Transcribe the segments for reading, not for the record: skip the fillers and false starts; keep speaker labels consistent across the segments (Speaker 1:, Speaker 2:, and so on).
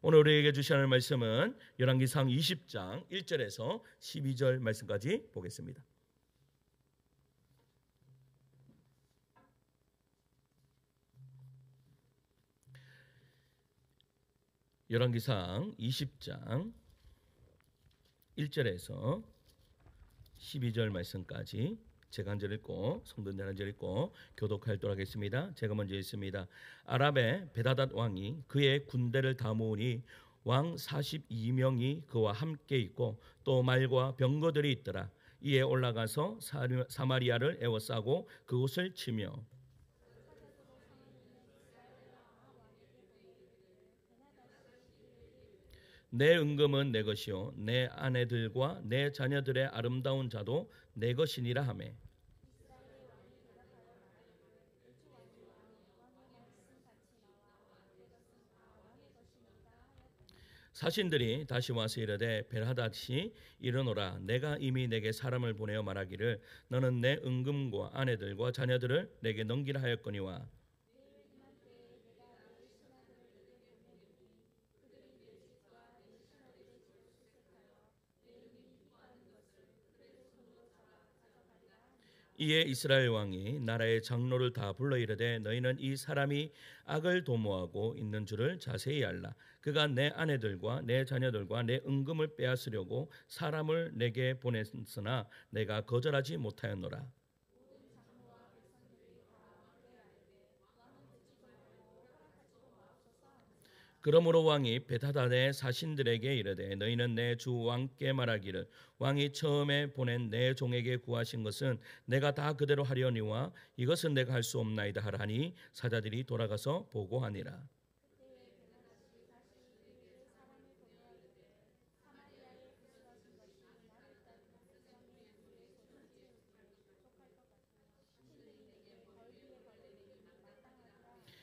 Speaker 1: 오늘 우리에게 주신 하나님의 말씀은 열왕기상 20장 1절에서 12절 말씀까지 보겠습니다. 열왕기상 20장 1절에서 12절 말씀까지 제가 한 절 읽고 성도들 한 절 읽고 교독하도록 하겠습니다. 제가 먼저 읽습니다. 아랍의 베다닷 왕이 그의 군대를 다 모으니 왕 42명이 그와 함께 있고 또 말과 병거들이 있더라. 이에 올라가서 사마리아를 에워싸고 그곳을 치며 내 은금은 내 것이요 내 아내들과 내 자녀들의 아름다운 자도 내 것이니라 하매 사신들이 다시 와서 이르되 벨하닷이 이르노라 내가 이미 내게 사람을 보내어 말하기를 너는 내 은금과 아내들과 자녀들을 내게 넘기라 하였거니와 이에 이스라엘 왕이 나라의 장로를 다 불러 이르되 너희는 이 사람이 악을 도모하고 있는 줄을 자세히 알라. 그가 내 아내들과 내 자녀들과 내 은금을 빼앗으려고 사람을 내게 보냈으나 내가 거절하지 못하였노라. 그러므로 왕이 베다닷의 사신들에게 이르되 너희는 내 주 왕께 말하기를 왕이 처음에 보낸 내 종에게 구하신 것은 내가 다 그대로 하려니와 이것은 내가 할 수 없나이다 하라니 사자들이 돌아가서 보고하니라.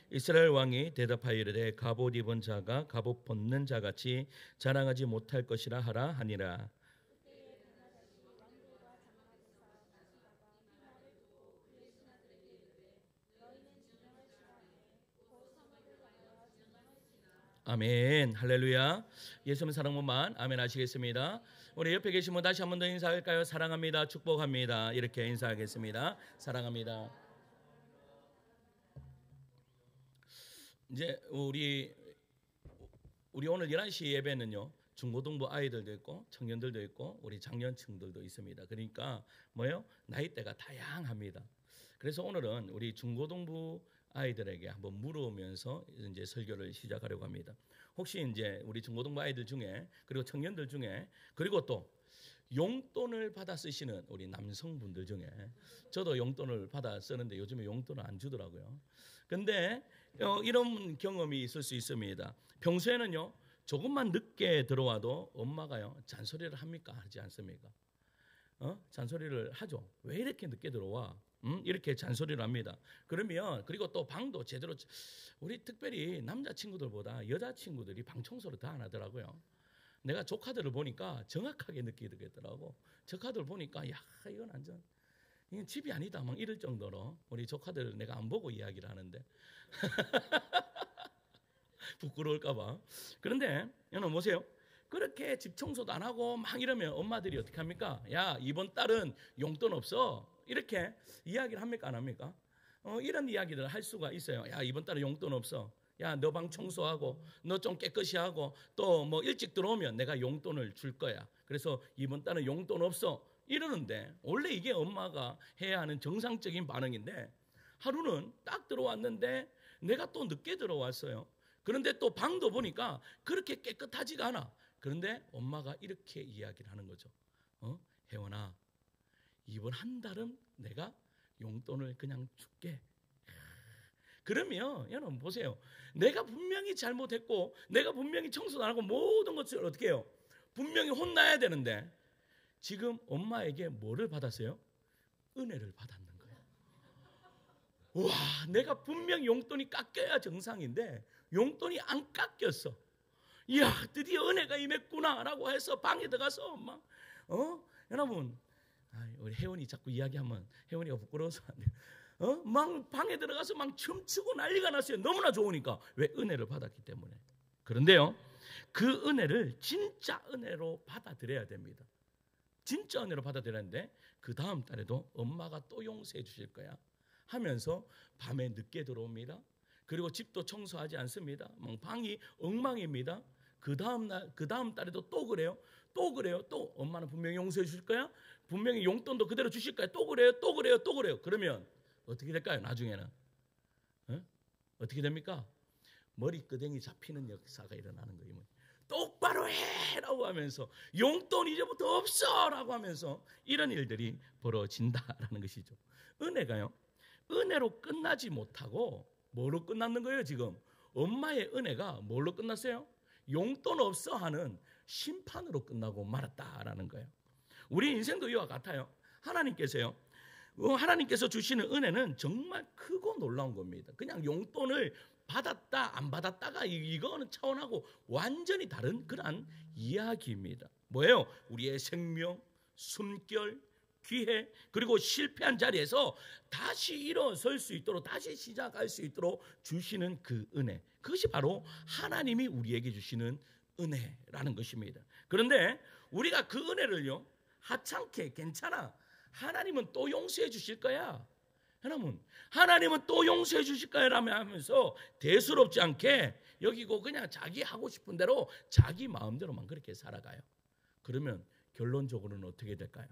Speaker 1: 이스라엘 왕이 대답하여 이르되 갑옷 입은 자가 갑옷 벗는 자같이 자랑하지 못할 것이라 하라 하니라. 아멘. 할렐루야. 예수님 사랑만 아멘 하시겠습니다. 우리 옆에 계신 분 다시 한 번 더 인사할까요? 사랑합니다. 축복합니다. 이렇게 인사하겠습니다. 사랑합니다. 이제 우리 오늘 11시 예배는요. 중고등부 아이들도 있고 청년들도 있고 우리 장년층들도 있습니다. 그러니까 뭐예요? 나이대가 다양합니다. 그래서 오늘은 우리 중고등부 아이들에게 한번 물으면서 이제 설교를 시작하려고 합니다. 혹시 이제 우리 중고등부 아이들 중에 그리고 청년들 중에 그리고 또 용돈을 받아 쓰시는 우리 남성분들 중에 저도 용돈을 받아 쓰는데 요즘에 용돈을 안 주더라고요. 근데 이런 경험이 있을 수 있습니다. 평소에는요 조금만 늦게 들어와도 엄마가요 잔소리를 합니까? 하지 않습니까? 잔소리를 하죠. 왜 이렇게 늦게 들어와? 이렇게 잔소리를 합니다. 그러면 그리고 또 방도 제대로 우리 특별히 남자친구들보다 여자친구들이 방 청소를 더 안 하더라고요. 내가 조카들을 보니까 정확하게 느끼겠더라고. 조카들 보니까 야 이건 완전 이건 집이 아니다 막 이럴 정도로 우리 조카들 내가 안 보고 이야기를 하는데 부끄러울까봐. 그런데 여러분 보세요. 그렇게 집 청소도 안 하고 막 이러면 엄마들이 어떻게 합니까? 야 이번 달은 용돈 없어 이렇게 이야기를 합니까 안 합니까? 이런 이야기를 할 수가 있어요. 야 이번 달에 용돈 없어. 야 너 방 청소하고 너 좀 깨끗이 하고 또 뭐 일찍 들어오면 내가 용돈을 줄 거야. 그래서 이번 달은 용돈 없어 이러는데 원래 이게 엄마가 해야 하는 정상적인 반응인데 하루는 딱 들어왔는데 내가 또 늦게 들어왔어요. 그런데 또 방도 보니까 그렇게 깨끗하지가 않아. 그런데 엄마가 이렇게 이야기를 하는 거죠. 혜원아 이번 한 달은 내가 용돈을 그냥 줄게. 그러면 여러분 보세요. 내가 분명히 잘못했고 내가 분명히 청소도 안 하고 모든 것을 어떻게 해요? 분명히 혼나야 되는데 지금 엄마에게 뭐를 받았어요? 은혜를 받았는 거예요. 와 내가 분명히 용돈이 깎여야 정상인데 용돈이 안 깎였어. 이야 드디어 은혜가 임했구나 라고 해서 방에 들어가서 엄마 여러분 우리 혜원이 자꾸 이야기하면 혜원이가 부끄러워서 안 돼. 막 방에 들어가서 막 춤추고 난리가 났어요. 너무나 좋으니까. 왜? 은혜를 받았기 때문에. 그런데요 그 은혜를 진짜 은혜로 받아들여야 됩니다. 진짜 은혜로 받아들였는데 그 다음 달에도 엄마가 또 용서해 주실 거야 하면서 밤에 늦게 들어옵니다. 그리고 집도 청소하지 않습니다. 방이 엉망입니다. 그 다음 달에도 또 그래요. 또 엄마는 분명히 용서해 주실 거야. 분명히 용돈도 그대로 주실 거야. 또 그래요. 그러면 어떻게 될까요? 나중에는 어떻게 됩니까? 머리끄댕이 잡히는 역사가 일어나는 거예요. 똑바로 해라고 하면서 용돈 이제부터 없어라고 하면서 이런 일들이 벌어진다라는 것이죠. 은혜가요, 은혜로 끝나지 못하고 뭐로 끝났는 거예요? 지금 엄마의 은혜가 뭘로 끝났어요? 용돈 없어 하는 심판으로 끝나고 말았다라는 거예요. 우리 인생도 이와 같아요. 하나님께서 주시는 은혜는 정말 크고 놀라운 겁니다. 그냥 용돈을 받았다 안 받았다가 이거는 차원하고 완전히 다른 그러한 이야기입니다. 뭐예요? 우리의 생명, 숨결, 기회, 그리고 실패한 자리에서 다시 일어설 수 있도록, 다시 시작할 수 있도록 주시는 그 은혜, 그것이 바로 하나님이 우리에게 주시는 은혜라는 것입니다. 그런데 우리가 그 은혜를요, 하찮게 괜찮아, 하나님은 또 용서해 주실 거야, 여러분, 하나님은 또 용서해 주실 거야 라며 하면서 대수롭지 않게 여기고 그냥 자기 하고 싶은 대로 자기 마음대로만 그렇게 살아가요. 그러면 결론적으로는 어떻게 될까요?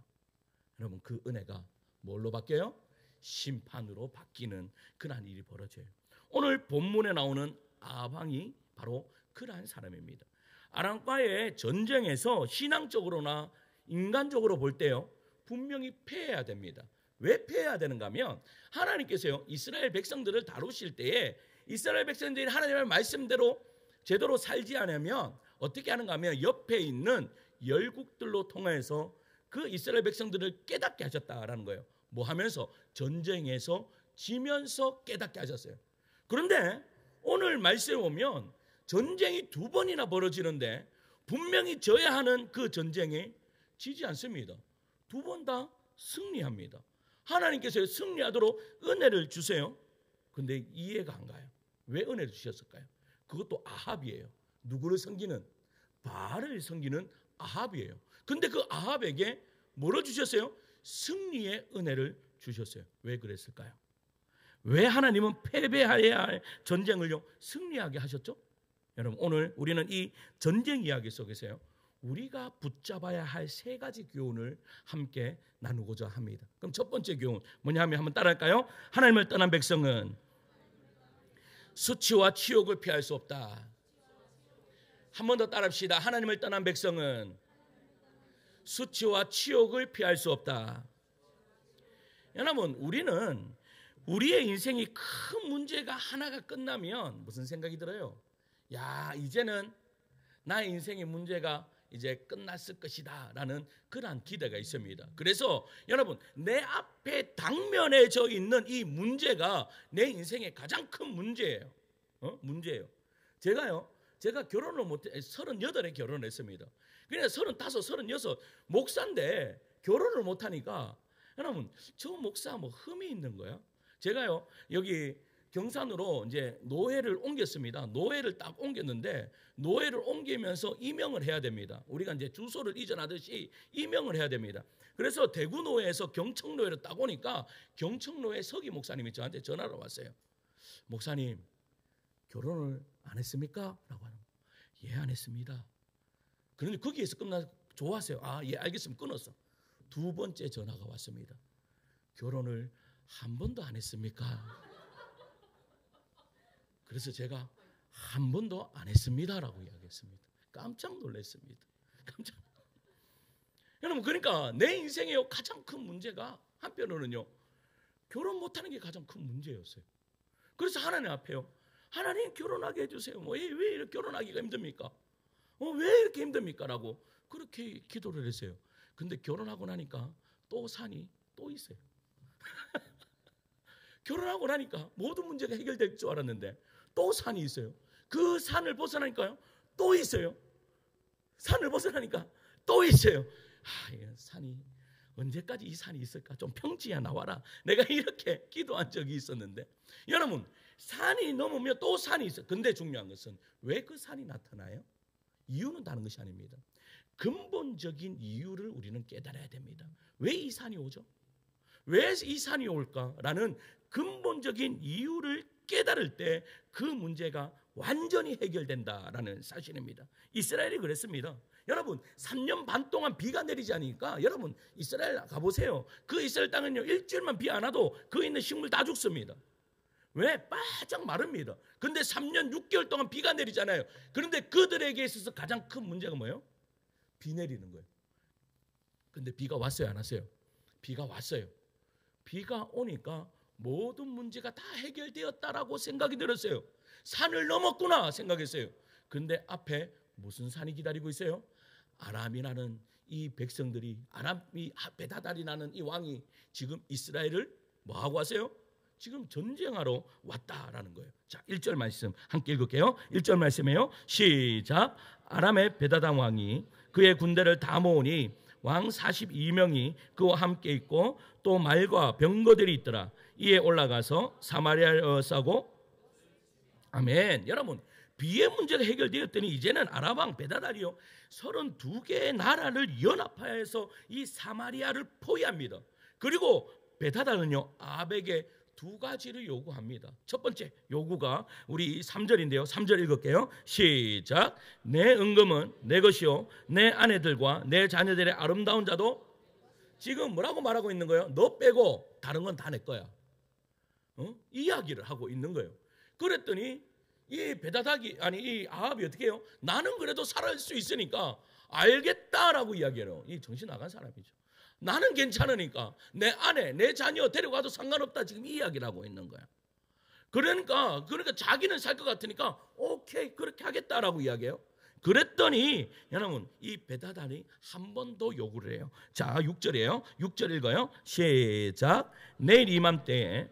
Speaker 1: 여러분, 그 은혜가 뭘로 바뀌어요? 심판으로 바뀌는 그러한 일이 벌어져요. 오늘 본문에 나오는 아방이 바로 그러한 사람입니다. 아람과의 전쟁에서 신앙적으로나 인간적으로 볼 때요, 분명히 패해야 됩니다. 왜 패해야 되는가 하면, 하나님께서요, 이스라엘 백성들을 다루실 때에 이스라엘 백성들이 하나님의 말씀대로 제대로 살지 않으면 어떻게 하는가 하면 옆에 있는 열국들로 통해서 그 이스라엘 백성들을 깨닫게 하셨다라는 거예요. 뭐 하면서? 전쟁에서 지면서 깨닫게 하셨어요. 그런데 오늘 말씀에 보면 전쟁이 2번이나 벌어지는데 분명히 져야 하는 그 전쟁에 지지 않습니다. 2번 다 승리합니다. 하나님께서 승리하도록 은혜를 주세요. 근데 이해가 안 가요. 왜 은혜를 주셨을까요? 그것도 아합이에요. 누구를 섬기는? 바알을 섬기는 아합이에요. 근데 그 아합에게 뭐를 주셨어요? 승리의 은혜를 주셨어요. 왜 그랬을까요? 왜 하나님은 패배해야 할 전쟁을요, 승리하게 하셨죠? 여러분, 오늘 우리는 이 전쟁 이야기 속에서요, 우리가 붙잡아야 할 3가지 교훈을 함께 나누고자 합니다. 그럼 첫 번째 교훈 뭐냐 하면 한번 따라할까요? 하나님을 떠난 백성은 수치와 치욕을 피할 수 없다. 한 번 더 따라합시다. 하나님을 떠난 백성은 수치와 치욕을 피할 수 없다. 여러분, 우리는 우리의 인생이 큰 문제가 하나가 끝나면 무슨 생각이 들어요? 야, 이제는 나의 인생의 문제가 이제 끝났을 것이다 라는 그러한 기대가 있습니다. 그래서 여러분, 내 앞에 당면해져 있는 이 문제가 내 인생의 가장 큰 문제예요. 문제예요. 제가 결혼을 못해 38에 결혼을 했습니다. 그러니까 35, 36 목사인데 결혼을 못하니까 여러분, 저 목사 뭐 흠이 있는 거야? 제가요, 여기 경산으로 이제 노회를 옮겼습니다. 노회를 딱 옮겼는데 노회를 옮기면서 임명을 해야 됩니다. 우리가 이제 주소를 이전하듯이 임명을 해야 됩니다. 그래서 대구노회에서 경청노회로 딱 오니까 경청노회 서기 목사님이 저한테 전화로 왔어요. 목사님, 결혼을 안 했습니까? 라고 하는 거예요. 예, 안 했습니다. 그런데 거기에서 끝나 좋았어요. 아, 예, 알겠습니다. 끊었어. 2번째 전화가 왔습니다. 결혼을 한 번도 안 했습니까? 그래서 제가 한 번도 안 했습니다라고 이야기했습니다. 깜짝 놀랐습니다. 여러분, 그러니까 내 인생의 가장 큰 문제가 한편으로는요, 결혼 못하는 게 가장 큰 문제였어요. 그래서 하나님 앞에요, 하나님 결혼하게 해주세요. 왜 이렇게 결혼하기가 힘듭니까? 왜 이렇게 힘듭니까? 라고 그렇게 기도를 했어요. 근데 결혼하고 나니까 또 산이 또 있어요. 결혼하고 나니까 모든 문제가 해결될 줄 알았는데 또 산이 있어요. 그 산을 벗어나니까요, 또 있어요. 산을 벗어나니까 또 있어요. 산이 언제까지 이 산이 있을까? 좀 평지야 나와라. 내가 이렇게 기도한 적이 있었는데, 여러분, 산이 넘으면 또 산이 있어요. 근데 중요한 것은 왜 그 산이 나타나요? 이유는 다른 것이 아닙니다. 근본적인 이유를 우리는 깨달아야 됩니다. 왜 이 산이 오죠? 왜 이 산이 올까라는 근본적인 이유를 깨달을 때 그 문제가 완전히 해결된다라는 사실입니다. 이스라엘이 그랬습니다. 여러분 3년 반 동안 비가 내리지 않으니까 여러분 이스라엘 가보세요. 그 이스라엘 땅은요 일주일만 비 안 와도 그 있는 식물 다 죽습니다. 왜? 바짝 마릅니다. 근데 3년 6개월 동안 비가 내리잖아요. 그런데 그들에게 있어서 가장 큰 문제가 뭐예요? 비 내리는 거예요. 근데 비가 왔어요 안 왔어요? 비가 왔어요. 비가 오니까 모든 문제가 다 해결되었다라고 생각이 들었어요. 산을 넘었구나 생각했어요. 근데 앞에 무슨 산이 기다리고 있어요? 아람이라는 이 백성들이, 아람이 베다달이라는 이 왕이 지금 이스라엘을 뭐하고 왔어요? 지금 전쟁하러 왔다라는 거예요. 자, 1절 말씀 함께 읽을게요. 1절 말씀이에요. 시작. 아람의 베다단 왕이 그의 군대를 다 모으니 왕 42명이 그와 함께 있고 또 말과 병거들이 있더라. 이에 올라가서 사마리아를 싸고. 아멘. 여러분 비의 문제가 해결되었더니 이제는 아람 왕 베다달이요 32개의 나라를 연합하여서 이 사마리아를 포위합니다. 그리고 베다달은요 아합에게 두 가지를 요구합니다. 첫 번째 요구가 우리 3절인데요. 3절 읽을게요. 시작. 내 은금은 내 것이요 내 아내들과 내 자녀들의 아름다운 자도. 지금 뭐라고 말하고 있는 거예요? 너 빼고 다른 건 다 내 거야. 이야기를 하고 있는 거예요. 그랬더니 이 베다닥이 아니 이 아합이 어떻게 해요? 나는 그래도 살아갈 수 있으니까 알겠다라고 이야기해요. 이 정신 나간 사람이죠. 나는 괜찮으니까 내 아내, 내 자녀 데려가도 상관없다 지금 이 이야기를 하고 있는 거야. 그러니까 자기는 살 것 같으니까 오케이 그렇게 하겠다라고 이야기해요. 그랬더니 여러분 이 베다단이 한 번 더 요구를 해요. 자 6절이에요. 6절 읽어요. 시작. 내일 이맘때에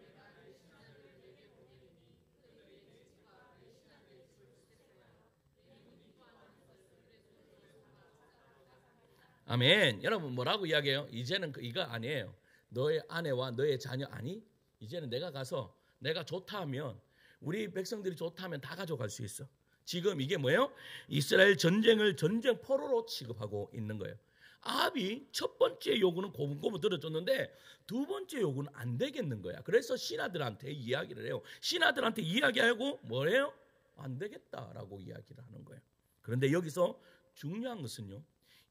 Speaker 1: 아멘. 여러분 뭐라고 이야기해요? 이제는 이거 아니에요. 너의 아내와 너의 자녀 아니? 이제는 내가 가서 내가 좋다 하면 우리 백성들이 좋다 하면 다 가져갈 수 있어. 지금 이게 뭐예요? 이스라엘 전쟁을 전쟁 포로로 취급하고 있는 거예요. 아합이 첫 번째 요구는 고분고분 들어줬는데 두 번째 요구는 안 되겠는 거야. 그래서 신하들한테 이야기를 해요. 신하들한테 이야기하고 뭐래요? 안 되겠다라고 이야기를 하는 거예요. 그런데 여기서 중요한 것은요.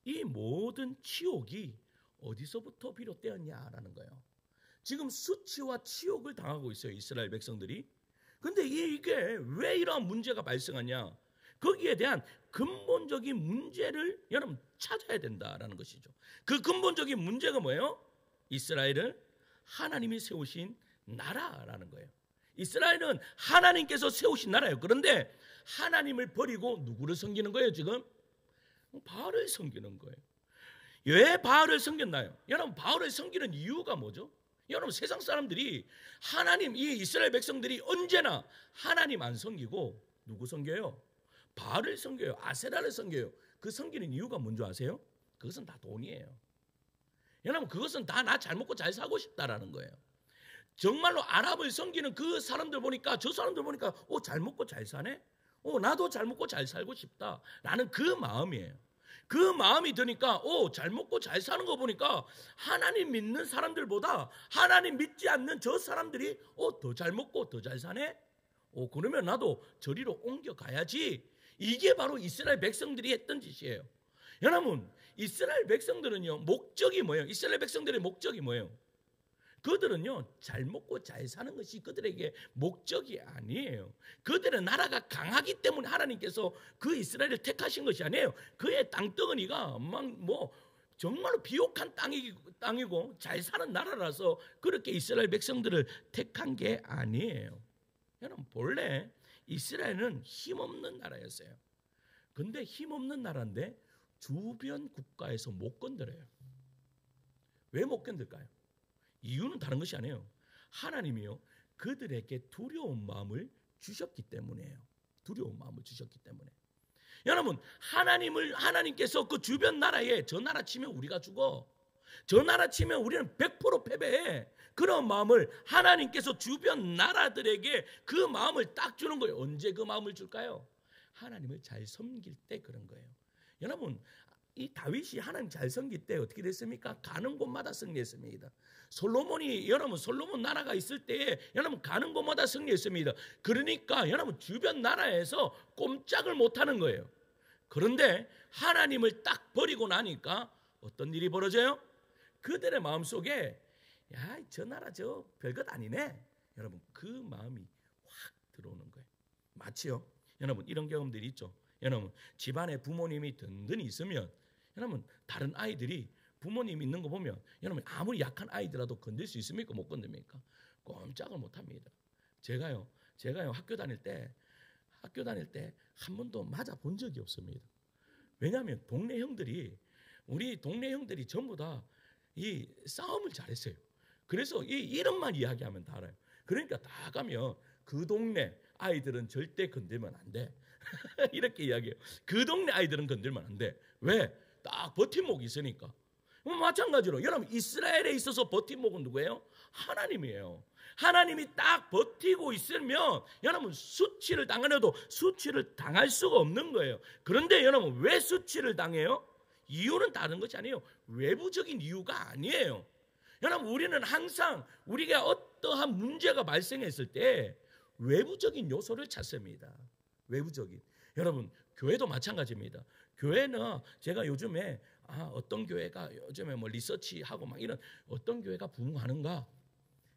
Speaker 1: 이 모든 치욕이 어디서부터 비롯되었냐라는 거예요. 지금 수치와 치욕을 당하고 있어요. 이스라엘 백성들이. 근데 이게 왜 이러한 문제가 발생하냐? 거기에 대한 근본적인 문제를 여러분 찾아야 된다라는 것이죠. 그 근본적인 문제가 뭐예요? 이스라엘은 하나님이 세우신 나라라는 거예요. 이스라엘은 하나님께서 세우신 나라예요. 그런데 하나님을 버리고 누구를 섬기는 거예요 지금? 바알을 섬기는 거예요. 왜 바알을 섬겼나요? 여러분 바알을 섬기는 이유가 뭐죠? 여러분 세상 사람들이 하나님 이 이스라엘 백성들이 언제나 하나님 안 섬기고 누구 섬겨요? 바알을 섬겨요. 아세라를 섬겨요. 그 섬기는 이유가 뭔지 아세요? 그것은 다 돈이에요. 여러분 그것은 다 나 잘 먹고 잘 살고 싶다라는 거예요. 정말로 아랍을 섬기는 그 사람들 보니까 저 사람들 보니까 잘 먹고 잘 사네? 나도 잘 먹고 잘 살고 싶다라는 그 마음이에요. 그 마음이 드니까 잘 먹고 잘 사는 거 보니까 하나님 믿는 사람들보다 하나님 믿지 않는 저 사람들이 더 잘 먹고 더 잘 사네? 그러면 나도 저리로 옮겨가야지. 이게 바로 이스라엘 백성들이 했던 짓이에요. 여러분 이스라엘 백성들은요 목적이 뭐예요? 이스라엘 백성들의 목적이 뭐예요? 그들은요 잘 먹고 잘 사는 것이 그들에게 목적이 아니에요. 그들의 나라가 강하기 때문에 하나님께서 그 이스라엘을 택하신 것이 아니에요. 그의 땅덩어리가 정말로 비옥한 땅이고 잘 사는 나라라서 그렇게 이스라엘 백성들을 택한 게 아니에요. 여러분 본래 이스라엘은 힘없는 나라였어요. 근데 힘없는 나라인데 주변 국가에서 못 건드려요. 왜 못 건들까요? 이유는 다른 것이 아니에요. 하나님이요 그들에게 두려운 마음을 주셨기 때문이에요. 두려운 마음을 주셨기 때문에. 여러분 하나님께서 그 주변 나라에 저 나라 치면 우리가 죽어, 저 나라 치면 우리는 100% 패배해, 그런 마음을 하나님께서 주변 나라들에게 그 마음을 딱 주는 거예요. 언제 그 마음을 줄까요? 하나님을 잘 섬길 때 그런 거예요. 여러분, 이 다윗이 하나님 잘 섬길 때 어떻게 됐습니까? 가는 곳마다 승리했습니다. 솔로몬이, 여러분, 솔로몬 나라가 있을 때에 여러분 가는 곳마다 승리했습니다. 그러니까 여러분 주변 나라에서 꼼짝을 못하는 거예요. 그런데 하나님을 딱 버리고 나니까 어떤 일이 벌어져요? 그들의 마음속에 야, 저 나라 저 별것 아니네. 여러분, 그 마음이 확 들어오는 거예요. 마치요. 여러분, 이런 경험들이 있죠. 여러분, 집안에 부모님이 든든히 있으면 여러분, 다른 아이들이 부모님 있는 거 보면 여러분, 아무리 약한 아이들라도 건들 수 있습니까? 못 건듭니까? 꼼짝을 못 합니다. 제가요 학교 다닐 때 한 번도 맞아 본 적이 없습니다. 왜냐하면 우리 동네 형들이 전부 다 이 싸움을 잘했어요. 그래서 이 이름만 이야기하면 다 알아요. 그러니까 다 가면 그 동네 아이들은 절대 건들면 안 돼. 이렇게 이야기해요. 그 동네 아이들은 건들면 안 돼. 왜? 딱 버팀목이 있으니까. 마찬가지로 여러분, 이스라엘에 있어서 버팀목은 누구예요? 하나님이에요. 하나님이 딱 버티고 있으면 여러분, 수치를 당하려도 수치를 당할 수가 없는 거예요. 그런데 여러분, 왜 수치를 당해요? 이유는 다른 것이 아니에요. 외부적인 이유가 아니에요. 여러분, 우리는 항상 우리가 어떠한 문제가 발생했을 때 외부적인 요소를 찾습니다. 외부적인. 여러분, 교회도 마찬가지입니다. 교회는 제가 요즘에 어떤 교회가 요즘에 뭐 리서치하고 막 이런 어떤 교회가 부흥하는가?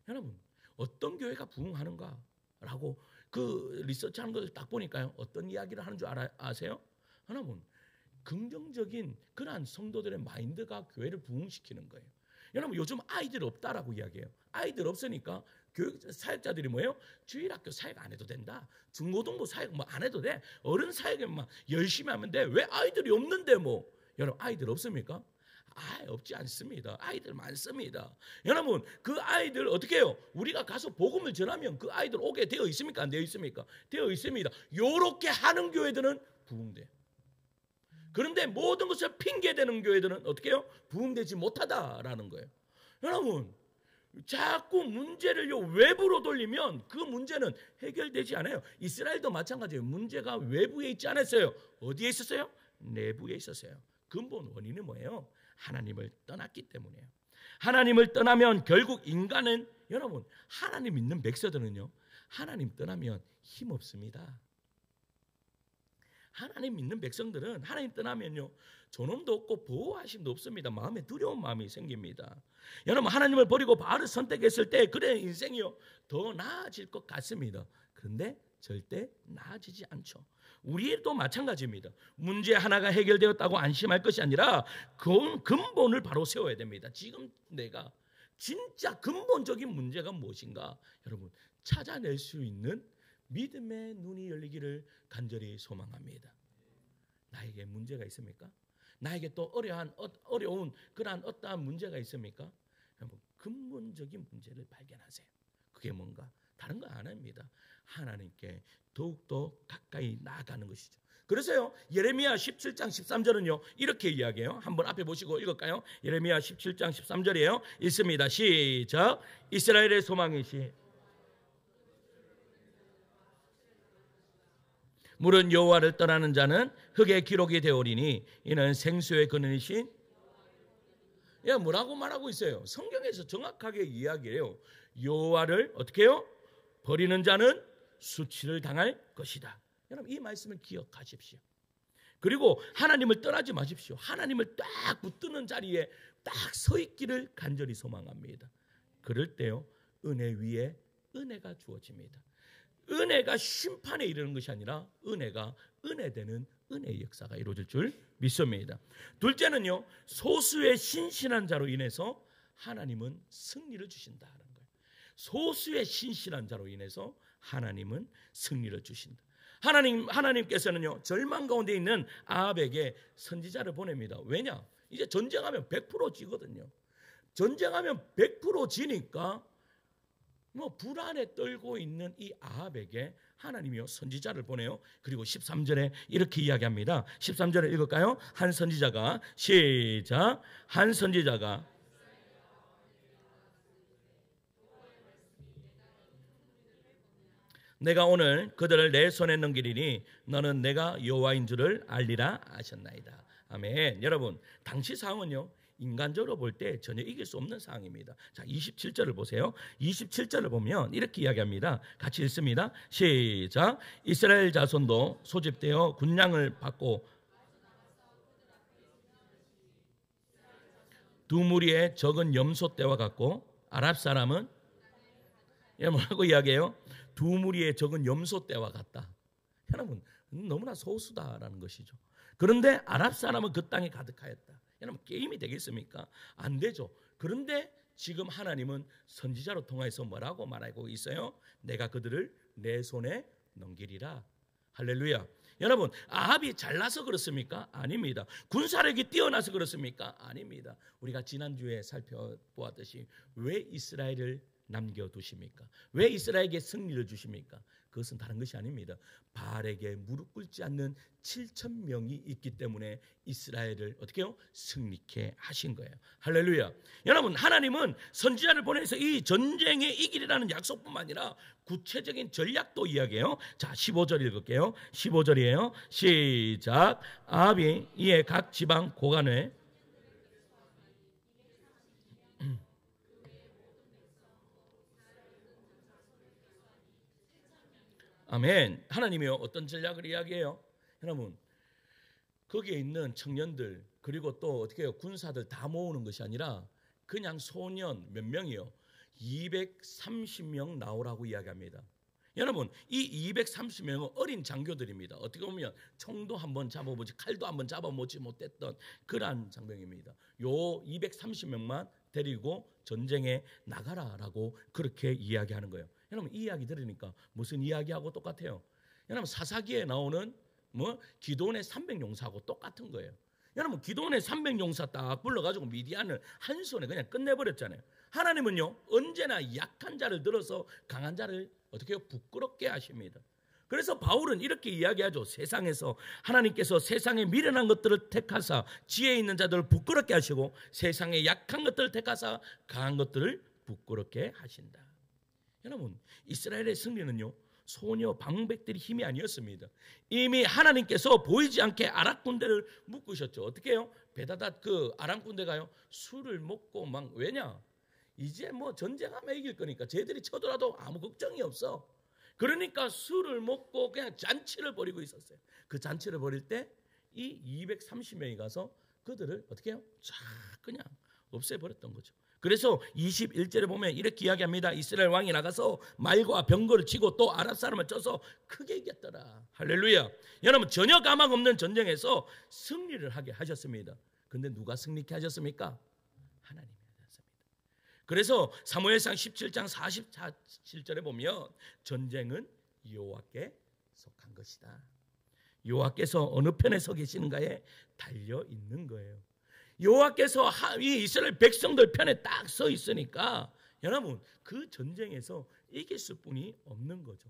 Speaker 1: 여러분, 어떤 교회가 부흥하는가라고 그 리서치하는 걸 딱 보니까요, 어떤 이야기를 하는 줄 아세요? 여러분, 긍정적인 그러한 성도들의 마인드가 교회를 부흥시키는 거예요. 여러분, 요즘 아이들 없다라고 이야기해요. 아이들 없으니까 교육 사역자들이 뭐예요? 주일학교 사역 안 해도 된다. 중고등부 사역 뭐 안 해도 돼. 어른 사역만 열심히 하면 돼. 왜 아이들이 없는데 뭐? 여러분, 아이들 없습니까? 없지 않습니다. 아이들 많습니다. 여러분, 그 아이들 어떻게 해요? 우리가 가서 복음을 전하면 그 아이들 오게 되어 있습니까? 안 되어 있습니까? 되어 있습니다. 요렇게 하는 교회들은 부흥돼요. 그런데 모든 것을 핑계대는 교회들은 어떻게 해요? 부흥되지 못하다라는 거예요. 여러분, 자꾸 문제를 외부로 돌리면 그 문제는 해결되지 않아요. 이스라엘도 마찬가지예요. 문제가 외부에 있지 않았어요. 어디에 있었어요? 내부에 있었어요. 근본 원인이 뭐예요? 하나님을 떠났기 때문이에요. 하나님을 떠나면 결국 인간은, 여러분, 하나님 믿는 백성들은요, 하나님 떠나면 힘없습니다. 하나님 믿는 백성들은 하나님 떠나면요, 존엄도 없고 보호하심도 없습니다. 마음에 두려운 마음이 생깁니다. 여러분, 하나님을 버리고 바알을 선택했을 때 그의 인생이요, 더 나아질 것 같습니다. 그런데 절대 나아지지 않죠. 우리도 마찬가지입니다. 문제 하나가 해결되었다고 안심할 것이 아니라 그 근본을 바로 세워야 됩니다. 지금 내가 진짜 근본적인 문제가 무엇인가, 여러분, 찾아낼 수 있는 믿음의 눈이 열리기를 간절히 소망합니다. 나에게 문제가 있습니까? 나에게 또 어려운 그러한 어떠한 문제가 있습니까? 여러분, 근본적인 문제를 발견하세요. 그게 뭔가? 다른 거 아닙니다. 하나님께 더욱더 가까이 나아가는 것이죠. 그래서요, 예레미야 17장 13절은요 이렇게 이야기해요. 한번 앞에 보시고 읽을까요? 예레미야 17장 13절이에요. 읽습니다. 시작. 이스라엘의 소망이시 물은 여호와를 떠나는 자는 흙의 기록이 되오리니 이는 생수의 근원이신, 뭐라고 말하고 있어요? 성경에서 정확하게 이야기해요. 여호와를 어떻게 해요? 버리는 자는 수치를 당할 것이다. 여러분, 이 말씀을 기억하십시오. 그리고 하나님을 떠나지 마십시오. 하나님을 딱 붙드는 자리에 딱 서 있기를 간절히 소망합니다. 그럴 때요, 은혜 위에 은혜가 주어집니다. 은혜가 심판에 이르는 것이 아니라 은혜가 은혜되는 은혜의 역사가 이루어질 줄 믿습니다. 둘째는요, 소수의 신실한 자로 인해서 하나님은 승리를 주신다는 거예요. 소수의 신실한 자로 인해서 하나님은 승리를 주신다. 하나님께서는요, 절망 가운데 있는 아합에게 선지자를 보냅니다. 왜냐? 이제 전쟁하면 100% 지거든요. 전쟁하면 100% 지니까 불안에 떨고 있는 이 아합에게 하나님이요, 선지자를 보내요. 그리고 13절에 이렇게 이야기합니다. 13절을 읽을까요? 한 선지자가, 시작. 한 선지자가 내가 오늘 그들을 내 손에 넘기리니 너는 내가 여호와인 줄을 알리라 하셨나이다. 아멘. 여러분, 당시 상황은요, 인간적으로 볼 때 전혀 이길 수 없는 상황입니다. 자, 27절을 보세요. 27절을 보면 이렇게 이야기합니다. 같이 읽습니다. 시작. 이스라엘 자손도 소집되어 군량을 받고 두 무리의 적은 염소 떼와 같고, 아랍 사람은 뭐라고 이야기해요? 두 무리의 적은 염소 떼와 같다. 여러분, 너무나 소수다라는 것이죠. 그런데 아랍 사람은 그 땅에 가득하였다. 여러분, 게임이 되겠습니까? 안 되죠. 그런데 지금 하나님은 선지자로 통해서 뭐라고 말하고 있어요? 내가 그들을 내 손에 넘기리라. 할렐루야. 여러분, 아합이 잘나서 그렇습니까? 아닙니다. 군사력이 뛰어나서 그렇습니까? 아닙니다. 우리가 지난주에 살펴보았듯이 왜 이스라엘을 남겨두십니까? 왜 이스라엘에게 승리를 주십니까? 그것은 다른 것이 아닙니다. 바알에게 무릎 꿇지 않는 7,000명이 있기 때문에 이스라엘을 어떻게 해요? 승리케 하신 거예요. 할렐루야. 여러분, 하나님은 선지자를 보내서 이 전쟁에 이기리라는 약속뿐만 아니라 구체적인 전략도 이야기해요. 자, 15절 읽을게요. 15절이에요. 시작. 아합이 이에 각 지방 고관에 아멘. 하나님이요, 어떤 전략을 이야기해요? 여러분, 거기에 있는 청년들 그리고 또 어떻게 해요? 군사들 다 모으는 것이 아니라 그냥 소년 몇 명이요? 230명 나오라고 이야기합니다. 여러분, 이 230명은 어린 장교들입니다. 어떻게 보면 총도 한번 잡아보지 칼도 한번 잡아보지 못했던 그러한 장병입니다. 요 230명만 데리고 전쟁에 나가라라고 그렇게 이야기하는 거예요. 여러분, 이 이야기 들으니까 무슨 이야기하고 똑같아요? 여러분, 사사기에 나오는 기도원의 300용사하고 똑같은 거예요. 여러분, 기도원의 300용사 딱 불러가지고 미디안을 한 손에 그냥 끝내버렸잖아요. 하나님은요, 언제나 약한 자를 들어서 강한 자를 어떻게 해요? 부끄럽게 하십니다. 그래서 바울은 이렇게 이야기하죠. 세상에서 하나님께서 세상에 미련한 것들을 택하사 지혜 있는 자들을 부끄럽게 하시고 세상에 약한 것들을 택하사 강한 것들을 부끄럽게 하신다. 여러분, 이스라엘의 승리는요, 소녀 방백들이 힘이 아니었습니다. 이미 하나님께서 보이지 않게 아람 군대를 묶으셨죠. 어떻게 해요? 베다닷 그 아람 군대가요, 술을 먹고 막, 왜냐? 이제 전쟁하면 이길 거니까 쟤들이 쳐들어도 아무 걱정이 없어. 그러니까 술을 먹고 그냥 잔치를 벌이고 있었어요. 그 잔치를 벌일 때 이 230명이 가서 그들을 어떻게 해요? 쫙 그냥 없애버렸던 거죠. 그래서 21절에 보면 이렇게 이야기합니다. 이스라엘 왕이 나가서 말과 병거를 치고 또 아랍 사람을 쳐서 크게 이겼더라. 할렐루야. 여러분, 전혀 가망 없는 전쟁에서 승리를 하게 하셨습니다. 근데 누가 승리케 하셨습니까? 하나님이 하셨습니다. 그래서 사무엘상 17장 47절에 보면 전쟁은 여호와께 속한 것이다. 여호와께서 어느 편에 서 계시는가에 달려 있는 거예요. 여호와께서 이 이스라엘 백성들 편에 딱 서 있으니까 여러분, 그 전쟁에서 이길 수뿐이 없는 거죠.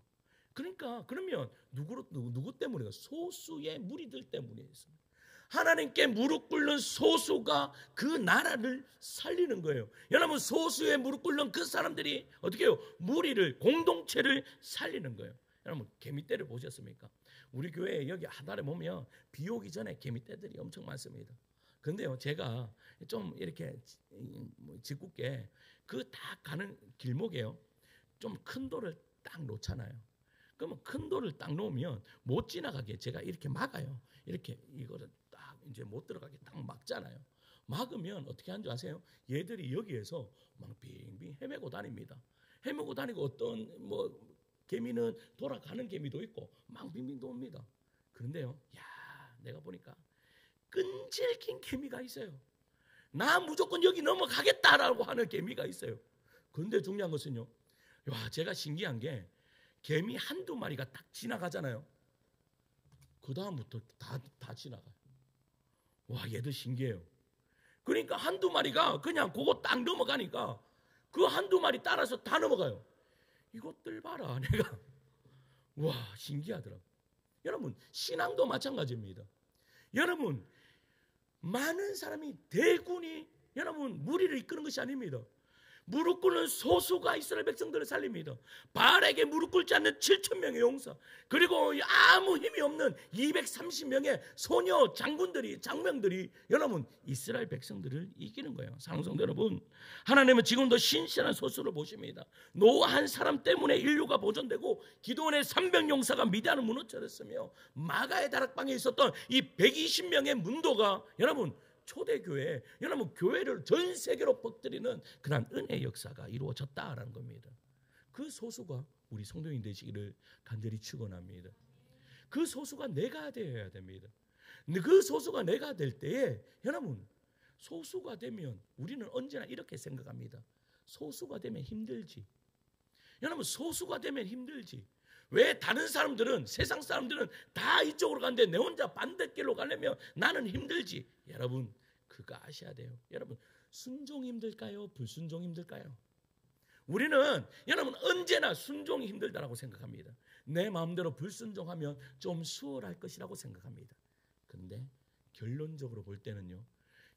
Speaker 1: 그러니까 그러면 누구 때문에? 소수의 무리들 때문이었습니다. 하나님께 무릎 꿇는 소수가 그 나라를 살리는 거예요. 여러분, 소수의 무릎 꿇는 그 사람들이 어떻게 해요? 무리를, 공동체를 살리는 거예요. 여러분, 개미떼를 보셨습니까? 우리 교회 여기 하달에 보면 비 오기 전에 개미떼들이 엄청 많습니다. 근데요, 제가 좀 이렇게 짓궂게 그 딱 가는 길목에요, 좀 큰 돌을 딱 놓잖아요. 그러면 큰 돌을 딱 놓으면 못 지나가게 제가 이렇게 막아요. 이렇게 이거를 딱 이제 못 들어가게 딱 막잖아요. 막으면 어떻게 하는 줄 아세요? 얘들이 여기에서 막 빙빙 헤매고 다닙니다. 헤매고 다니고 어떤 개미는 돌아가는 개미도 있고 막 빙빙 돕니다. 그런데요, 내가 보니까 끈질긴 개미가 있어요. 나 무조건 여기 넘어가겠다라고 하는 개미가 있어요. 그런데 중요한 것은요, 제가 신기한 게 개미 한두 마리가 딱 지나가잖아요. 그 다음부터 다 지나가요. 와, 얘들 신기해요. 그러니까 한두 마리가 그냥 그거 딱 넘어가니까 그 한두 마리 따라서 다 넘어가요. 이것들 봐라, 내가 와, 신기하더라고요. 여러분, 신앙도 마찬가지입니다. 여러분, 많은 사람이 대군이 여러분 무리를 이끄는 것이 아닙니다. 무릎 꿇는 소수가 이스라엘 백성들을 살립니다. 바알에게 무릎 꿇지 않는 7,000명의 용사, 그리고 아무 힘이 없는 230명의 소녀 장병들이 여러분 이스라엘 백성들을 이기는 거예요. 사랑하는 성도 여러분, 하나님은 지금도 신실한 소수를 보십니다. 노아 한 사람 때문에 인류가 보존되고 기드온의 300용사가 미디안을 무너뜨렸으며 마가의 다락방에 있었던 이 120명의 문도가 여러분 초대교회, 여러분 교회를 전 세계로 뻗들이는 그런 은혜의 역사가 이루어졌다라는 겁니다. 그 소수가 우리 성도인 되시기를 간절히 축원합니다. 그 소수가 내가 되어야 됩니다. 그 소수가 내가 될 때에 여러분 소수가 되면 우리는 언제나 이렇게 생각합니다. 소수가 되면 힘들지. 여러분 소수가 되면 힘들지. 왜 다른 사람들은, 세상 사람들은 다 이쪽으로 가는데 내 혼자 반대길로 가려면 나는 힘들지. 여러분 그거 아셔야 돼요. 여러분 순종이 힘들까요? 불순종이 힘들까요? 우리는 여러분 언제나 순종이 힘들다라고 생각합니다. 내 마음대로 불순종하면 좀 수월할 것이라고 생각합니다. 근데 결론적으로 볼 때는요,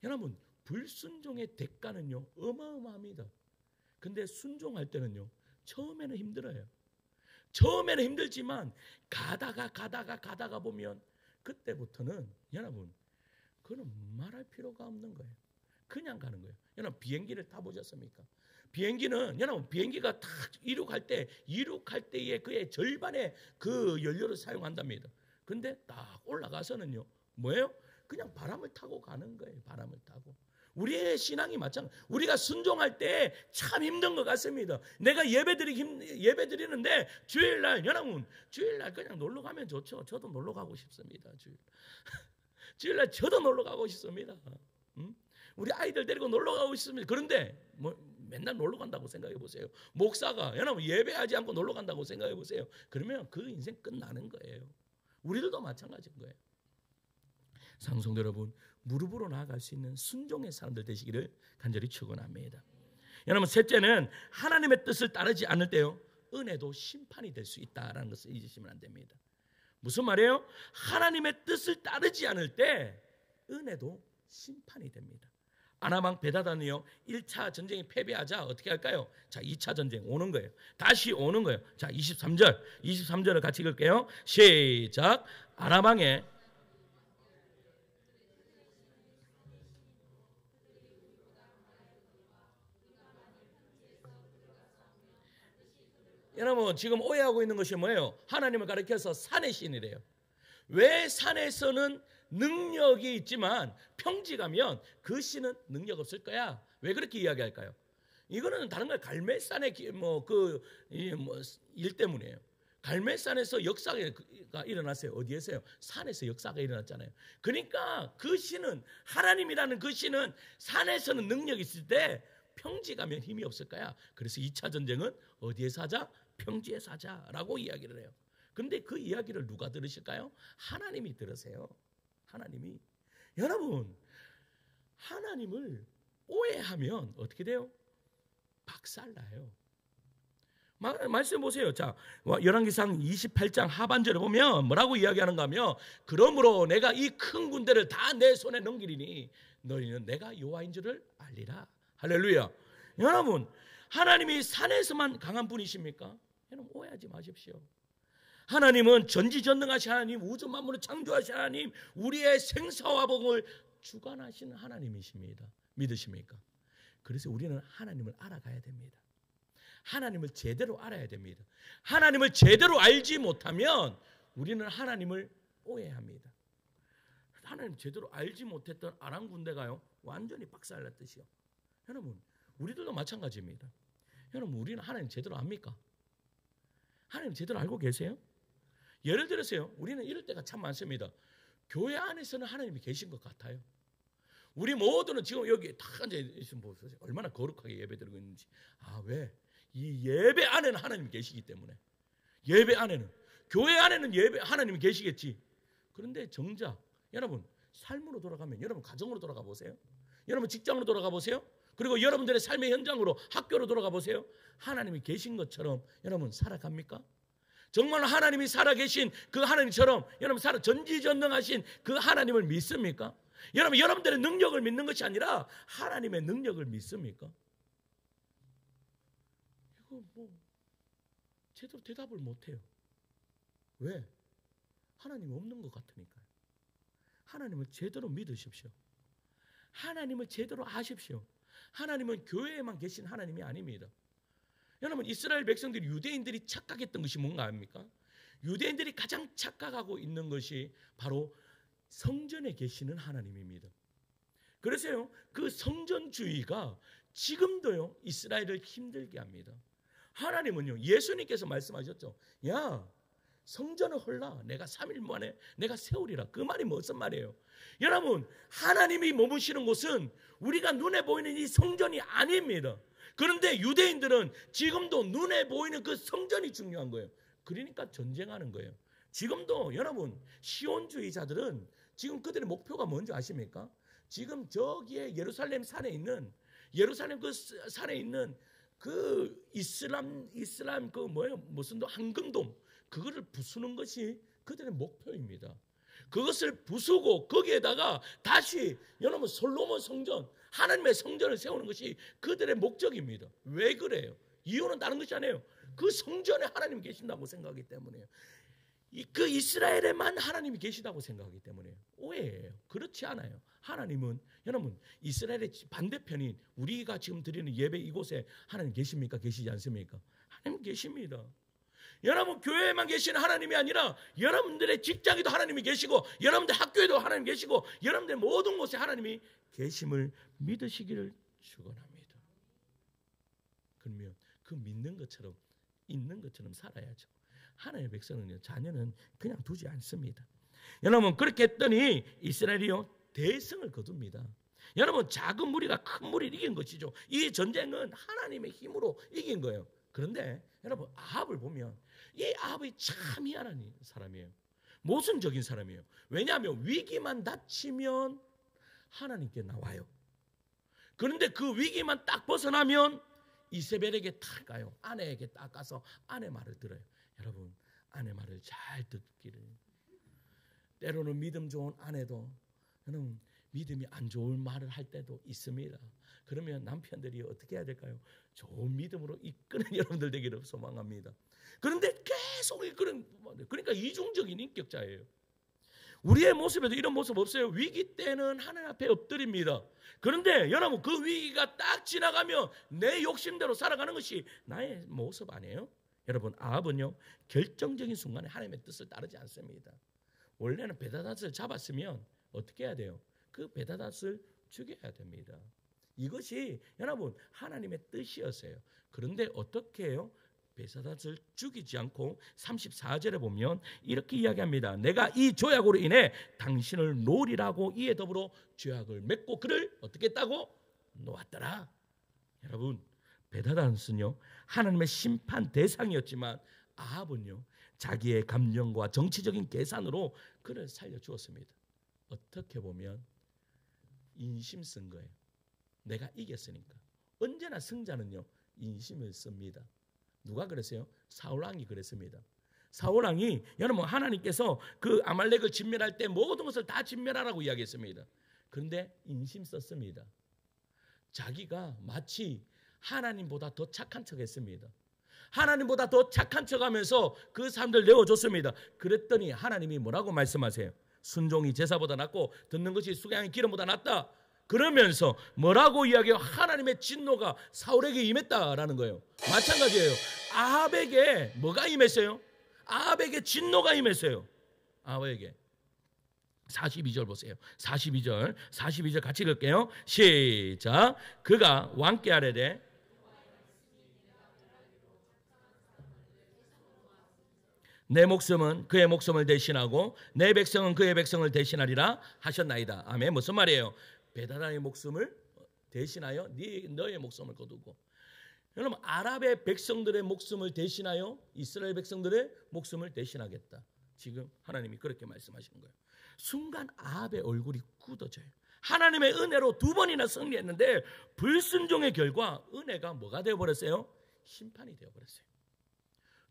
Speaker 1: 여러분 불순종의 대가는요 어마어마합니다. 근데 순종할 때는요 처음에는 힘들어요. 처음에는 힘들지만 가다가 보면 그때부터는 여러분 그건 말할 필요가 없는 거예요. 그냥 가는 거예요. 여러분 비행기를 타보셨습니까? 비행기는 여러분 비행기가 딱 이륙할 때의 그의 절반의 그 연료를 사용한답니다. 근데 딱 올라가서는요 뭐예요? 그냥 바람을 타고 가는 거예요. 바람을 타고. 우리의 신앙이 마찬가지. 우리가 순종할 때 참 힘든 것 같습니다. 내가 예배드리는데 주일날 여러분 주일날 그냥 놀러 가면 좋죠. 저도 놀러 가고 싶습니다. 주일날 저도 놀러 가고 싶습니다. 우리 아이들 데리고 놀러 가고 싶습니다. 그런데 뭐 맨날 놀러 간다고 생각해 보세요. 목사가 여러분 예배하지 않고 놀러 간다고 생각해 보세요. 그러면 그 인생 끝나는 거예요. 우리들도 마찬가지인 거예요. 상성도 여러분, 무릎으로 나아갈 수 있는 순종의 사람들 되시기를 간절히 축원합니다. 여러분 셋째는 하나님의 뜻을 따르지 않을 때요 은혜도 심판이 될 수 있다라는 것을 잊으시면 안 됩니다. 무슨 말이에요? 하나님의 뜻을 따르지 않을 때 은혜도 심판이 됩니다. 아나방 베다단이요 1차 전쟁이 패배하자 어떻게 할까요? 자 2차 전쟁 오는 거예요. 다시 오는 거예요. 자 23절을 같이 읽을게요. 시작. 아나방에 여러분 지금 오해하고 있는 것이 뭐예요? 하나님을 가리켜서 산의 신이래요. 왜 산에서는 능력이 있지만 평지 가면 그 신은 능력 없을 거야? 왜 그렇게 이야기할까요? 이거는 다른 거예요. 갈멜산의 일 때문이에요. 갈멜산에서 역사가 일어났어요. 어디에서요? 산에서 역사가 일어났잖아요. 그러니까 그 신은 하나님이라는 그 신은 산에서는 능력이 있을 때 평지 가면 힘이 없을 거야. 그래서 2차 전쟁은 어디에서 하자? 평지에서 하자라고 이야기를 해요. 그런데 그 이야기를 누가 들으실까요? 하나님이 들으세요. 하나님이. 여러분 하나님을 오해하면 어떻게 돼요? 박살나요. 말씀 보세요. 자, 열왕기상 28장 하반절에 보면 뭐라고 이야기하는가 하면 그러므로 내가 이 큰 군대를 다 내 손에 넘기리니 너희는 내가 여호와인 줄을 알리라. 할렐루야. 여러분 하나님이 산에서만 강한 분이십니까? 여러분 오해하지 마십시오. 하나님은 전지전능하신 하나님, 우주 만물을 창조하신 하나님, 우리의 생사화복을 주관하시는 하나님이십니다. 믿으십니까? 그래서 우리는 하나님을 알아가야 됩니다. 하나님을 제대로 알아야 됩니다. 하나님을 제대로 알지 못하면 우리는 하나님을 오해합니다. 하나님 제대로 알지 못했던 아람 군대가요 완전히 박살났듯이요. 여러분 우리들도 마찬가지입니다. 여러분 우리는 하나님 제대로 압니까? 하나님 제대로 알고 계세요? 예를 들어서요 우리는 이럴 때가 참 많습니다. 교회 안에서는 하나님이 계신 것 같아요. 우리 모두는 지금 여기 다 앉아 있으면 보세요. 얼마나 거룩하게 예배드리고 있는지. 아 왜? 이 예배 안에는 하나님이 계시기 때문에. 예배 안에는 교회 안에는 하나님이 계시겠지. 그런데 정작 여러분 삶으로 돌아가면 여러분 가정으로 돌아가 보세요. 여러분 직장으로 돌아가 보세요. 그리고 여러분들의 삶의 현장으로 학교로 돌아가 보세요. 하나님이 계신 것처럼 여러분 살아갑니까? 정말 하나님이 살아계신 그 하나님처럼 여러분 전지전능하신 그 하나님을 믿습니까? 여러분 여러분들의 능력을 믿는 것이 아니라 하나님의 능력을 믿습니까? 제대로 대답을 못해요. 왜? 하나님이 없는 것 같으니까요. 하나님을 제대로 믿으십시오. 하나님을 제대로 아십시오. 하나님은 교회에만 계신 하나님이 아닙니다. 여러분, 이스라엘 백성들이, 유대인들이 착각했던 것이 뭔가 압니까? 유대인들이 가장 착각하고 있는 것이 바로 성전에 계시는 하나님입니다. 그래서요, 그 성전주의가 지금도요 이스라엘을 힘들게 합니다. 하나님은요, 예수님께서 말씀하셨죠. 야, 성전을 헐라, 내가 3일 만에 내가 세우리라. 그 말이 무슨 말이에요? 여러분, 하나님이 머무시는 곳은 우리가 눈에 보이는 이 성전이 아닙니다. 그런데 유대인들은 지금도 눈에 보이는 그 성전이 중요한 거예요. 그러니까 전쟁하는 거예요. 지금도 여러분, 시온주의자들은 지금 그들의 목표가 뭔지 아십니까? 지금 저기에 예루살렘 산에 있는 그 이슬람 그 무슨 황금돔, 그거를 부수는 것이 그들의 목표입니다. 그것을 부수고 거기에다가 다시 여러분 솔로몬 성전, 하나님의 성전을 세우는 것이 그들의 목적입니다. 왜 그래요? 이유는 다른 것이 아니에요. 그 성전에 하나님이 계신다고 생각하기 때문에요. 그 이스라엘에만 하나님이 계시다고 생각하기 때문에요. 오해예요. 그렇지 않아요. 하나님은 여러분 이스라엘의 반대편인 우리가 지금 드리는 예배 이곳에 하나님 계십니까? 계시지 않습니까? 하나님 계십니다. 여러분 교회에만 계시는 하나님이 아니라 여러분들의 직장에도 하나님이 계시고 여러분들 학교에도 하나님 계시고 여러분들 모든 곳에 하나님이 계심을 믿으시기를 축원합니다. 그러면 그 믿는 것처럼 있는 것처럼 살아야죠. 하나님의 백성은요, 자녀는 그냥 두지 않습니다. 여러분 그렇게 했더니 이스라엘이요 대승을 거둡니다. 여러분 작은 무리가 큰 무리를 이긴 것이죠. 이 전쟁은 하나님의 힘으로 이긴 거예요. 그런데 여러분 아합을 보면 이 아합이 참 희한한 사람이에요. 모순적인 사람이에요. 왜냐하면 위기만 닥치면 하나님께 나와요. 그런데 그 위기만 딱 벗어나면 이세벨에게 딱 가요. 아내에게 딱 가서 아내 말을 들어요. 여러분 아내 말을 잘 듣기를. 때로는 믿음 좋은 아내도 여러분 믿음이 안 좋은 말을 할 때도 있습니다. 그러면 남편들이 어떻게 해야 될까요? 좋은 믿음으로 이끄는 여러분들 되기를 소망합니다. 그런데 계속 이끄는, 그러니까 이중적인 인격자예요. 우리의 모습에도 이런 모습 없어요. 위기 때는 하나님 앞에 엎드립니다. 그런데 여러분 그 위기가 딱 지나가면 내 욕심대로 살아가는 것이 나의 모습 아니에요? 여러분 아합은요 결정적인 순간에 하나님의 뜻을 따르지 않습니다. 원래는 베다닷을 잡았으면 어떻게 해야 돼요? 그 베다닷을 죽여야 됩니다. 이것이 여러분 하나님의 뜻이었어요. 그런데 어떻게 해요? 베다닷을 죽이지 않고 34절에 보면 이렇게 이야기합니다. 내가 이 조약으로 인해 당신을 놓으리라고 이에 더불어 조약을 맺고 그를 어떻게 했다고? 놓았더라. 여러분 베다닷은요 하나님의 심판 대상이었지만 아합은요 자기의 감정과 정치적인 계산으로 그를 살려주었습니다. 어떻게 보면 인심 쓴 거예요. 내가 이겼으니까. 언제나 승자는요 인심을 씁니다. 누가 그랬어요? 사울왕이 그랬습니다. 사울왕이 여러분 하나님께서 그 아말렉을 진멸할 때 모든 것을 다 진멸하라고 이야기했습니다. 그런데 인심 썼습니다. 자기가 마치 하나님보다 더 착한 척했습니다. 하나님보다 더 착한 척하면서 그 사람들 내어줬습니다. 그랬더니 하나님이 뭐라고 말씀하세요? 순종이 제사보다 낫고 듣는 것이 수양의 기름보다 낫다. 그러면서 뭐라고 이야기해요? 하나님의 진노가 사울에게 임했다라는 거예요. 마찬가지예요. 아합에게 뭐가 임했어요? 아합에게 진노가 임했어요. 아합에게. 42절 보세요. 42절 같이 읽을게요. 시작. 그가 왕께 아뢰되 내 목숨은 그의 목숨을 대신하고 내 백성은 그의 백성을 대신하리라 하셨나이다. 아멘. 무슨 말이에요? 베다닷의 목숨을 대신하여 너의 목숨을 거두고. 여러분 아랍의 백성들의 목숨을 대신하여 이스라엘 백성들의 목숨을 대신하겠다. 지금 하나님이 그렇게 말씀하시는 거예요. 순간 아합의 얼굴이 굳어져요. 하나님의 은혜로 2번이나 승리했는데 불순종의 결과 은혜가 뭐가 되어버렸어요? 심판이 되어버렸어요.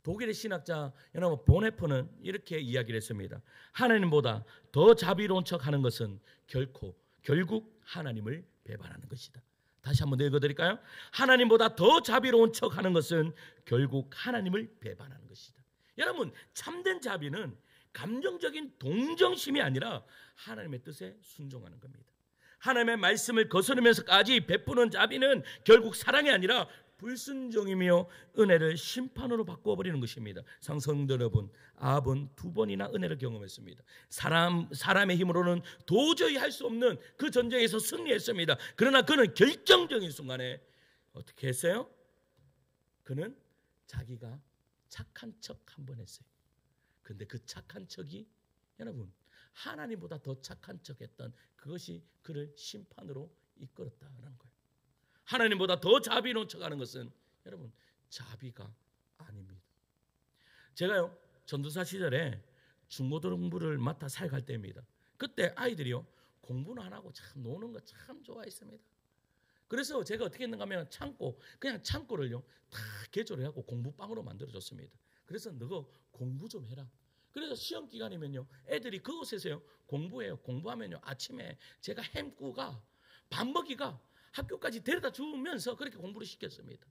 Speaker 1: 독일의 신학자 여러분 보네프는 이렇게 이야기를 했습니다. 하나님보다 더 자비로운 척하는 것은 결국 하나님을 배반하는 것이다. 다시 한번 읽어드릴까요? 하나님보다 더 자비로운 척하는 것은 결국 하나님을 배반하는 것이다. 여러분, 참된 자비는 감정적인 동정심이 아니라 하나님의 뜻에 순종하는 겁니다. 하나님의 말씀을 거스르면서까지 베푸는 자비는 결국 사랑이 아니라 불순종이며 은혜를 심판으로 바꿔버리는 것입니다. 성도 여러분, 아합은 2번이나 은혜를 경험했습니다. 사람의 힘으로는 도저히 할 수 없는 그 전쟁에서 승리했습니다. 그러나 그는 결정적인 순간에 어떻게 했어요? 그는 자기가 착한 척 한 번 했어요. 그런데 그 착한 척이 여러분, 하나님보다 더 착한 척했던 그것이 그를 심판으로 이끌었다는 거예요. 하나님보다 더 자비로운 척하는 것은 여러분, 자비가 아닙니다. 제가요, 전도사 시절에 중고등부를 맡아 사역할 때입니다. 그때 아이들이요, 공부는 안 하고 참 노는 거 참 좋아했습니다. 그래서 제가 어떻게 했는가 하면 그냥 창고를요 다 개조를 하고 공부방으로 만들어줬습니다. 그래서 너가 공부 좀 해라. 그래서 시험 기간이면요, 애들이 그곳에서요 공부해요. 공부하면요, 아침에 제가 햄구가 밥 먹이가 학교까지 데려다 주면서 그렇게 공부를 시켰습니다.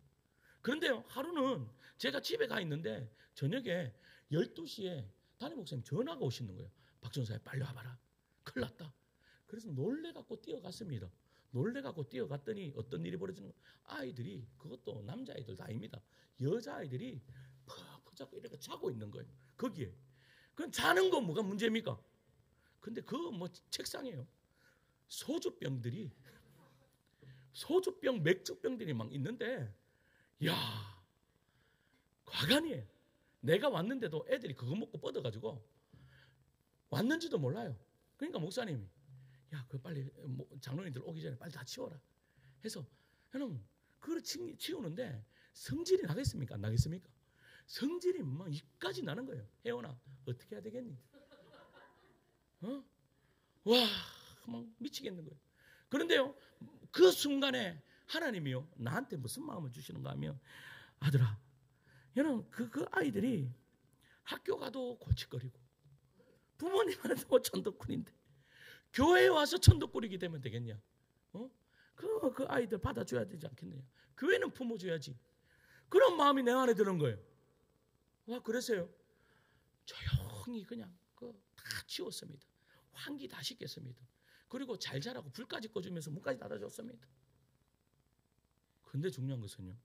Speaker 1: 그런데요, 하루는 제가 집에 가 있는데 저녁에 12시에 담임 목사님 전화가 오시는 거예요. 박전사님 빨리 와봐라. 큰일 났다. 그래서 놀래갖고 뛰어갔습니다. 놀래갖고 뛰어갔더니 어떤 일이 벌어지는 거예요. 아이들이, 그것도 남자아이들도 아닙니다. 여자아이들이 퍽퍽 이렇게 자고 있는 거예요. 거기에. 그럼 자는 건 뭐가 문제입니까? 근데 그 책상에요, 소주병, 맥주병들이 막 있는데, 야, 과간이에요. 내가 왔는데도 애들이 그거 먹고 뻗어가지고 왔는지도 몰라요. 그러니까 목사님이, 야, 그 빨리 장로님들 오기 전에 빨리 다 치워라 해서, 여러분, 그걸 치우는데 성질이 나겠습니까? 안 나겠습니까? 성질이 막 이까지 나는 거예요. 혜원아, 어떻게 해야 되겠니? 와, 막 미치겠는 거예요. 그런데요, 그 순간에 하나님이요 나한테 무슨 마음을 주시는가 하면, 아들아, 여러분, 그 아이들이 학교 가도 고치거리고 부모님한테도 천덕꾸리인데 교회에 와서 천덕꾸리게 되면 되겠냐? 그 아이들 받아줘야 되지 않겠느냐? 교회는 품어줘야지. 그런 마음이 내 안에 드는 거예요. 와, 그래서요 조용히 그냥 다 치웠습니다. 환기 다 씻겠습니다. 그리고 잘 자라고 불까지 꺼주면서 문까지 닫아줬습니다. 근데 중요한 것은요,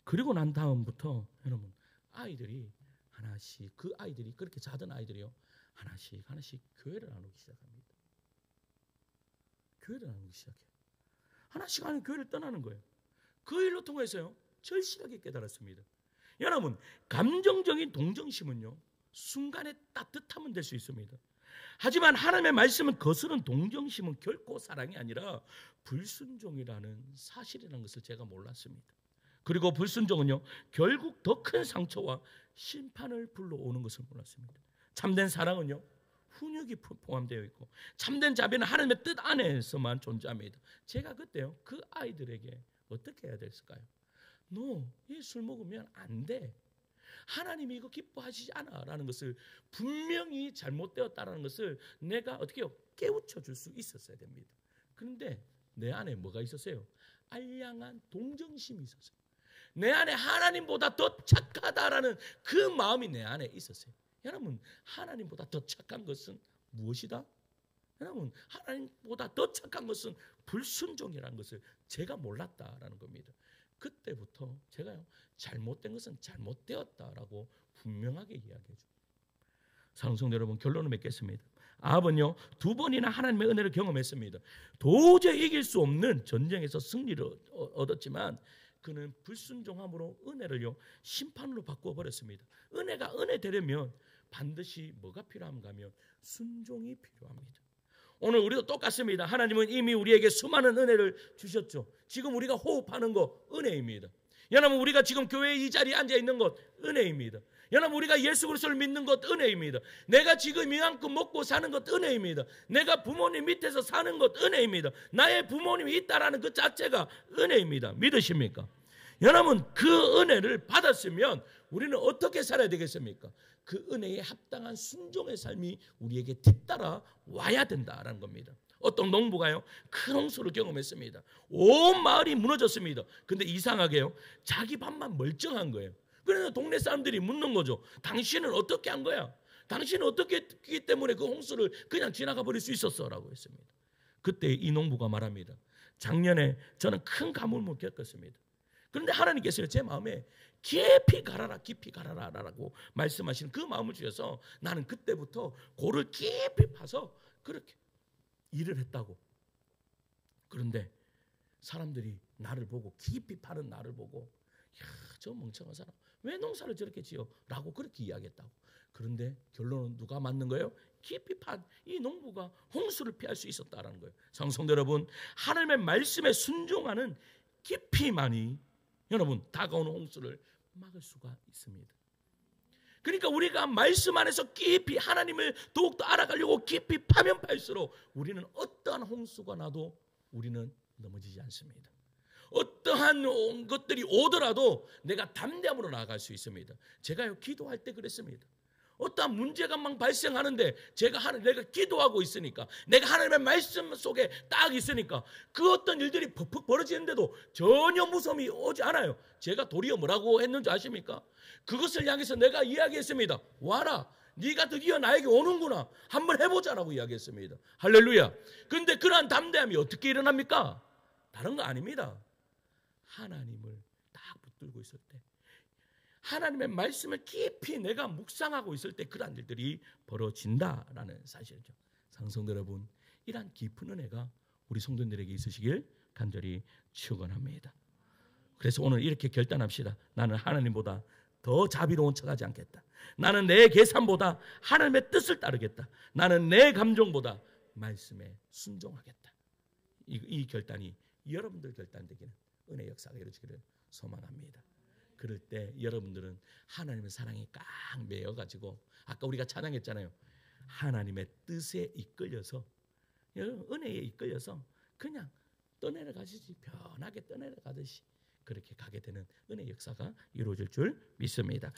Speaker 1: 그리고 난 다음부터 여러분, 아이들이 하나씩, 그 아이들이 그렇게 자던 아이들이요 하나씩 교회를 나누기 시작합니다. 교회를 나누기 시작해요. 하나씩 하는 교회를 떠나는 거예요. 그 일로 통해서요 절실하게 깨달았습니다. 여러분, 감정적인 동정심은요 순간에 따뜻하면 될 수 있습니다. 하지만 하나님의 말씀은 거스른 동정심은 결코 사랑이 아니라 불순종이라는 사실이라는 것을 제가 몰랐습니다. 그리고 불순종은요 결국 더 큰 상처와 심판을 불러오는 것을 몰랐습니다. 참된 사랑은요 훈육이 포함되어 있고, 참된 자비는 하나님의 뜻 안에서만 존재합니다. 제가 그때요 그 아이들에게 어떻게 해야 됐을까요? 너 이 술 먹으면 안 돼. 하나님이 이거 기뻐하시지 않아 라는 것을, 분명히 잘못되었다라는 것을 내가 어떻게 해요? 깨우쳐 줄 수 있었어야 됩니다. 그런데 내 안에 뭐가 있었어요? 알량한 동정심이 있었어요. 내 안에 하나님보다 더 착하다라는 그 마음이 내 안에 있었어요. 여러분, 하나님보다 더 착한 것은 무엇이다? 여러분, 하나님보다 더 착한 것은 불순종이라는 것을 제가 몰랐다라는 겁니다. 그때부터 제가요 잘못된 것은 잘못되었다라고 분명하게 이야기해 줍니다. 사랑하는 성도 여러분, 결론을 맺겠습니다. 아합은요 2번이나 하나님의 은혜를 경험했습니다. 도저히 이길 수 없는 전쟁에서 승리를 얻었지만 그는 불순종함으로 은혜를요 심판으로 바꾸어 버렸습니다. 은혜가 은혜 되려면 반드시 뭐가 필요한가 하면 순종이 필요합니다. 오늘 우리도 똑같습니다. 하나님은 이미 우리에게 수많은 은혜를 주셨죠. 지금 우리가 호흡하는 것 은혜입니다. 여러분, 우리가 지금 교회에 이 자리에 앉아 있는 것 은혜입니다. 여러분, 우리가 예수 그리스도를 믿는 것 은혜입니다. 내가 지금 이만큼 먹고 사는 것 은혜입니다. 내가 부모님 밑에서 사는 것 은혜입니다. 나의 부모님이 있다라는 그 자체가 은혜입니다. 믿으십니까? 여러분, 그 은혜를 받았으면 우리는 어떻게 살아야 되겠습니까? 그 은혜에 합당한 순종의 삶이 우리에게 뒤따라 와야 된다라는 겁니다. 어떤 농부가요 큰 홍수를 경험했습니다. 온 마을이 무너졌습니다. 근데 이상하게요 자기 밭만 멀쩡한 거예요. 그래서 동네 사람들이 묻는 거죠. 당신은 어떻게 한 거야? 당신은 어떻게 했기 때문에 그 홍수를 그냥 지나가 버릴 수 있었어? 라고 했습니다. 그때 이 농부가 말합니다. 작년에 저는 큰 가뭄을 겪었습니다. 그런데 하나님께서 제 마음에 깊이 가라라 라고 말씀하시는 그 마음을 주셔서 나는 그때부터 고를 깊이 파서 그렇게 일을 했다고. 그런데 사람들이 나를 보고 깊이 파는 나를 보고 야, 저 멍청한 사람 왜 농사를 저렇게 지어? 라고 그렇게 이야기했다고. 그런데 결론은 누가 맞는 거예요? 깊이 판 이 농부가 홍수를 피할 수 있었다라는 거예요. 성도 여러분, 하나님의 말씀에 순종하는 깊이만이 여러분 다가오는 홍수를 막을 수가 있습니다. 그러니까 우리가 말씀 안에서 깊이 하나님을 더욱더 알아가려고 깊이 파면 팔수록 우리는 어떠한 홍수가 나도 우리는 넘어지지 않습니다. 어떠한 것들이 오더라도 내가 담대함으로 나아갈 수 있습니다. 제가요 기도할 때 그랬습니다. 어떠한 문제가 막 발생하는데 내가 기도하고 있으니까 내가 하나님의 말씀 속에 딱 있으니까 그 어떤 일들이 퍽퍽 벌어지는데도 전혀 무서움이 오지 않아요. 제가 도리어 뭐라고 했는지 아십니까? 그것을 향해서 내가 이야기했습니다. 와라, 네가 드디어 나에게 오는구나, 한번 해보자라고 이야기했습니다. 할렐루야. 그런데 그러한 담대함이 어떻게 일어납니까? 다른 거 아닙니다. 하나님을 딱 붙들고 있을 때, 하나님의 말씀을 깊이 내가 묵상하고 있을 때 그러한 일들이 벌어진다라는 사실이죠. 성도 여러분, 이러한 깊은 은혜가 우리 성도님들에게 있으시길 간절히 축원합니다. 그래서 오늘 이렇게 결단합시다. 나는 하나님보다 더 자비로운 척하지 않겠다. 나는 내 계산보다 하나님의 뜻을 따르겠다. 나는 내 감정보다 말씀에 순종하겠다. 이 결단이 여러분들 결단 되기는 은혜 역사가 이루어지기를 소망합니다. 그럴 때 여러분들은 하나님의 사랑에 꽉 매여가지고 아까 우리가 찬양했잖아요. 하나님의 뜻에 이끌려서, 은혜에 이끌려서 그냥 떠내려가시지, 편하게 떠내려가듯이 그렇게 가게 되는 은혜 역사가 이루어질 줄 믿습니다.